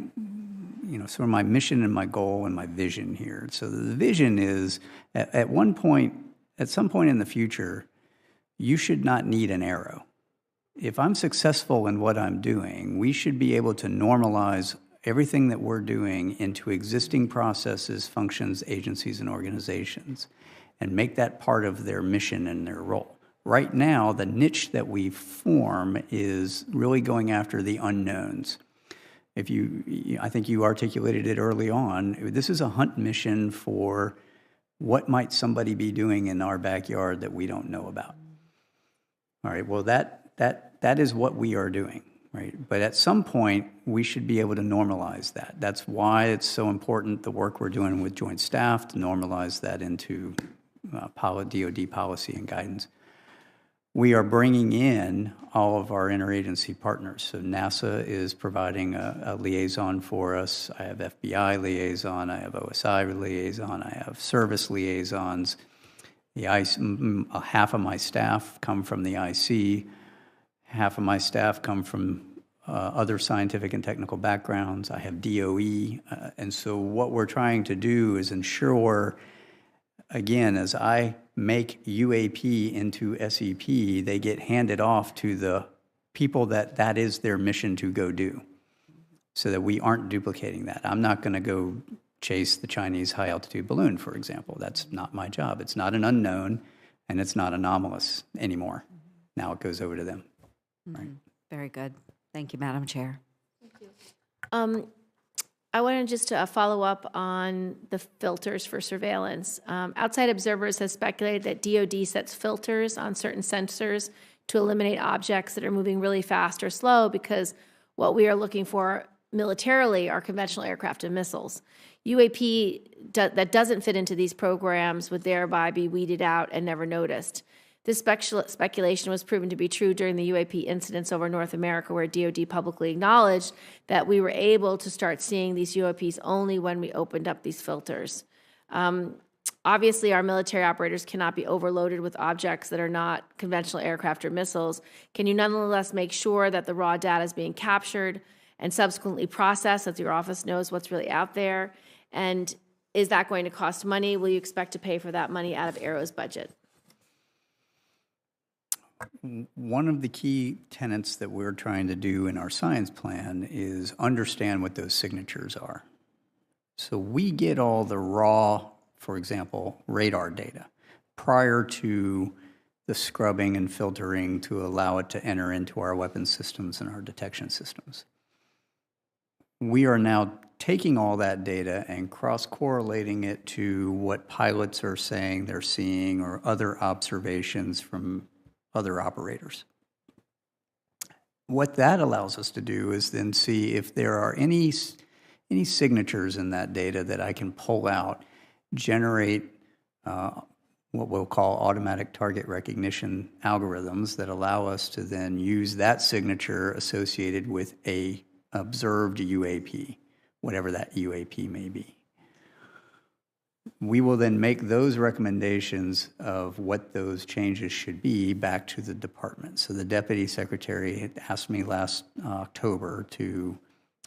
sort of my mission and my goal and my vision here. So the vision is at some point in the future, you should not need an arrow. If I'm successful in what I'm doing, we should be able to normalize everything that we're doing into existing processes, functions, agencies, and organizations, and make that part of their mission and their role. Right now, the niche that we form is really going after the unknowns. I think you articulated it early on, this is a hunt mission for what might somebody be doing in our backyard that we don't know about. All right, well, that is what we are doing, right? But at some point, we should be able to normalize that. That's why it's so important, the work we're doing with Joint Staff, to normalize that into DoD policy and guidance. We are bringing in all of our interagency partners. So NASA is providing a liaison for us. I have FBI liaison. I have OSI liaison. I have service liaisons. Half of my staff come from the IC. Half of my staff come from other scientific and technical backgrounds. I have DOE. And so what we're trying to do is ensure, again, as I make UAP into SEP, they get handed off to the people that is their mission to go do, so that we aren't duplicating that. I'm not going to go chase the Chinese high-altitude balloon, for example. That's not my job. It's not an unknown, and it's not anomalous anymore. Now it goes over to them. Right. Very good. Thank you, Madam Chair. I wanted just to follow up on the filters for surveillance. Outside observers have speculated that DoD sets filters on certain sensors to eliminate objects that are moving really fast or slow, because what we are looking for militarily are conventional aircraft and missiles. UAP that doesn't fit into these programs would thereby be weeded out and never noticed. This speculation was proven to be true during the UAP incidents over North America, where DoD publicly acknowledged that we were able to start seeing these UAPs only when we opened up these filters. Obviously, our military operators cannot be overloaded with objects that are not conventional aircraft or missiles. Can you nonetheless make sure that the raw data is being captured and subsequently processed so that your office knows what's really out there? And is that going to cost money? Will you expect to pay for that money out of Aero's budget? One of the key tenets that we're trying to do in our science plan is understand what those signatures are. So we get all the raw, for example, radar data prior to the scrubbing and filtering to allow it to enter into our weapon systems and our detection systems. We are now taking all that data and cross-correlating it to what pilots are saying they're seeing or other observations from other operators. What that allows us to do is then see if there are any signatures in that data that I can pull out, generate what we'll call automatic target recognition algorithms that allow us to then use that signature associated with a observed UAP, whatever that UAP may be. We will then make those recommendations of what those changes should be back to the department. So the Deputy Secretary had asked me last October to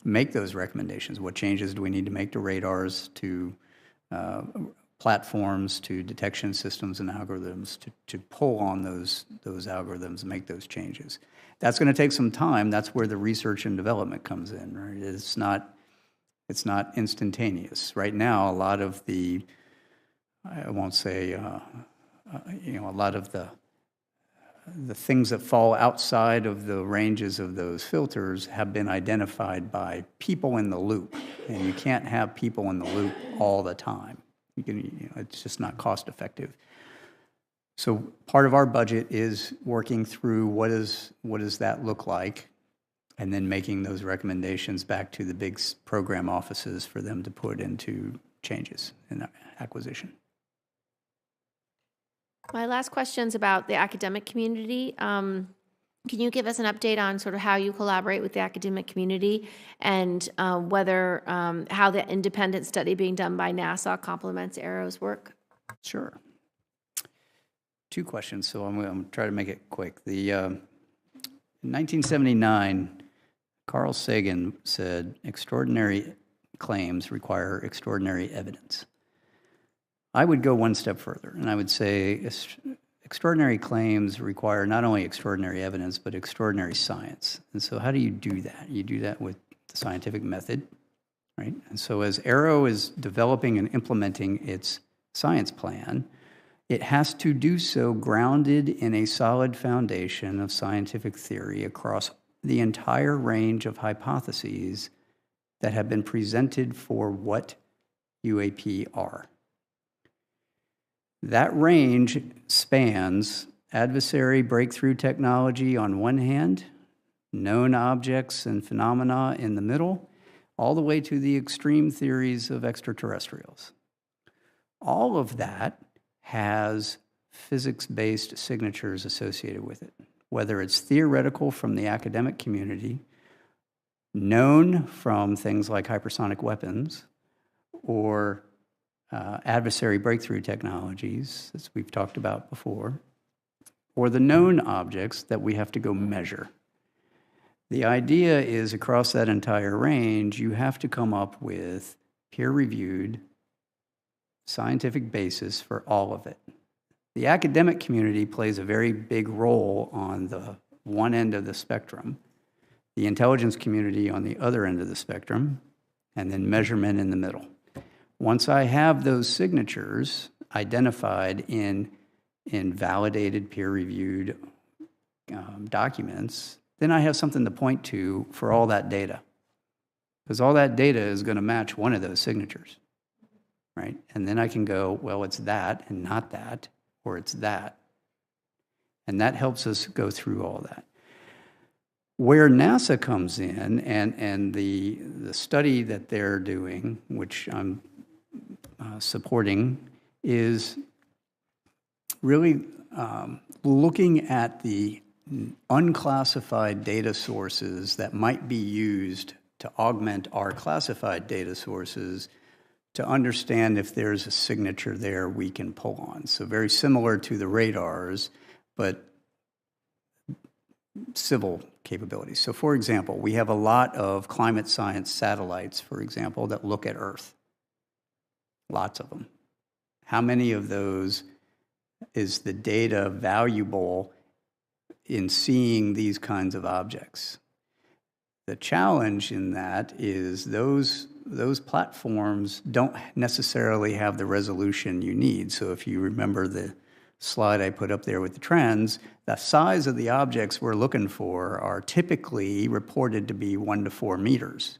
make those recommendations. What changes do we need to make to radars, to platforms, to detection systems and algorithms, to pull on those algorithms and make those changes? That's going to take some time. That's where the research and development comes in, right? It's not instantaneous. Right now, a lot of the, I won't say, a lot of the things that fall outside of the ranges of those filters have been identified by people in the loop, and you can't have people in the loop all the time. It's just not cost effective. So part of our budget is working through what does that look like, and then making those recommendations back to the big program offices for them to put into changes in acquisition. My last question is about the academic community. Can you give us an update on sort of how you collaborate with the academic community and whether how the independent study being done by NASA complements ARRO's work? Sure. Two questions, so I'm going to try to make it quick. In 1979, Carl Sagan said, extraordinary claims require extraordinary evidence. I would go one step further, and I would say extraordinary claims require not only extraordinary evidence, but extraordinary science. And so how do you do that? You do that with the scientific method, right? And so as ARRO is developing and implementing its science plan, it has to do so grounded in a solid foundation of scientific theory across the entire range of hypotheses that have been presented for what UAP are. That range spans adversary breakthrough technology on one hand, known objects and phenomena in the middle, all the way to the extreme theories of extraterrestrials. All of that has physics-based signatures associated with it, whether it's theoretical from the academic community, known from things like hypersonic weapons, or adversary breakthrough technologies, as we've talked about before, or the known objects that we have to go measure. The idea is across that entire range, you have to come up with peer-reviewed scientific basis for all of it. The academic community plays a very big role on the one end of the spectrum, the intelligence community on the other end of the spectrum, and then measurement in the middle. Once I have those signatures identified in validated, peer-reviewed documents, then I have something to point to for all that data. Because all that data is going to match one of those signatures, right? And then I can go, well, it's that and not that, or it's that. And that helps us go through all that. Where NASA comes in and the study that they're doing, which I'm supporting, is really looking at the unclassified data sources that might be used to augment our classified data sources to understand if there's a signature there we can pull on. So very similar to the radars, but civil capabilities. So for example, we have a lot of climate science satellites, for example, that look at Earth. Lots of them. How many of those is the data valuable in seeing these kinds of objects? The challenge in that is those platforms don't necessarily have the resolution you need. So if you remember the slide I put up there with the trends, the size of the objects we're looking for are typically reported to be 1 to 4 meters.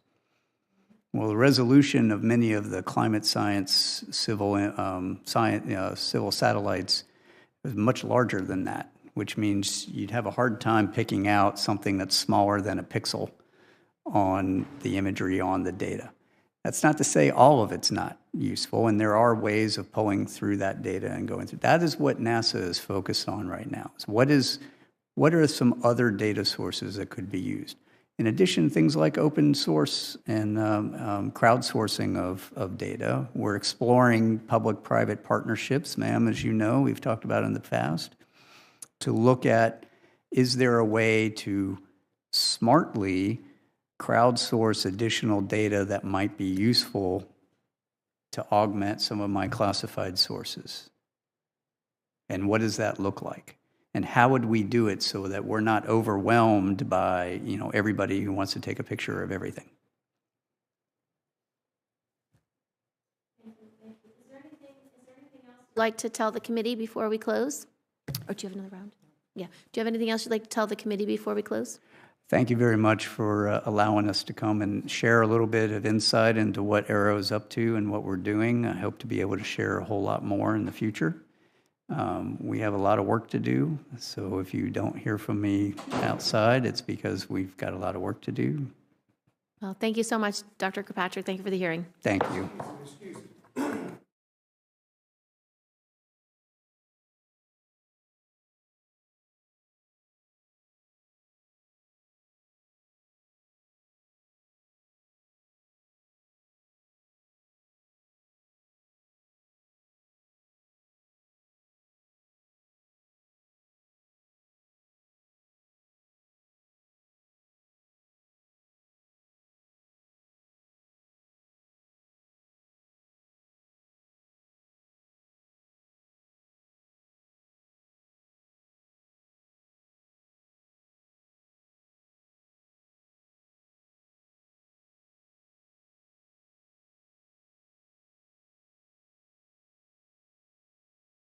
Well, the resolution of many of the climate science civil satellites is much larger than that, which means you'd have a hard time picking out something that's smaller than a pixel on the imagery on the data. That's not to say all of it's not useful, and there are ways of pulling through that data and going through. That is what NASA is focused on right now. So what are some other data sources that could be used? In addition, things like open source and crowdsourcing of data. We're exploring public-private partnerships, ma'am, as you know, we've talked about in the past, to look at, is there a way to smartly crowdsource additional data that might be useful to augment some of my classified sources? And what does that look like? And how would we do it so that we're not overwhelmed by, everybody who wants to take a picture of everything? Is there anything else you'd like to tell the committee before we close? Or do you have another round? Yeah. Do you have anything else you'd like to tell the committee before we close? Thank you very much for allowing us to come and share a little bit of insight into what ARRO is up to and what we're doing. I hope to be able to share a whole lot more in the future. We have a lot of work to do, so if you don't hear from me outside, it's because we've got a lot of work to do. Well, thank you so much, Dr. Kirkpatrick. Thank you for the hearing. Thank you. Excuse me.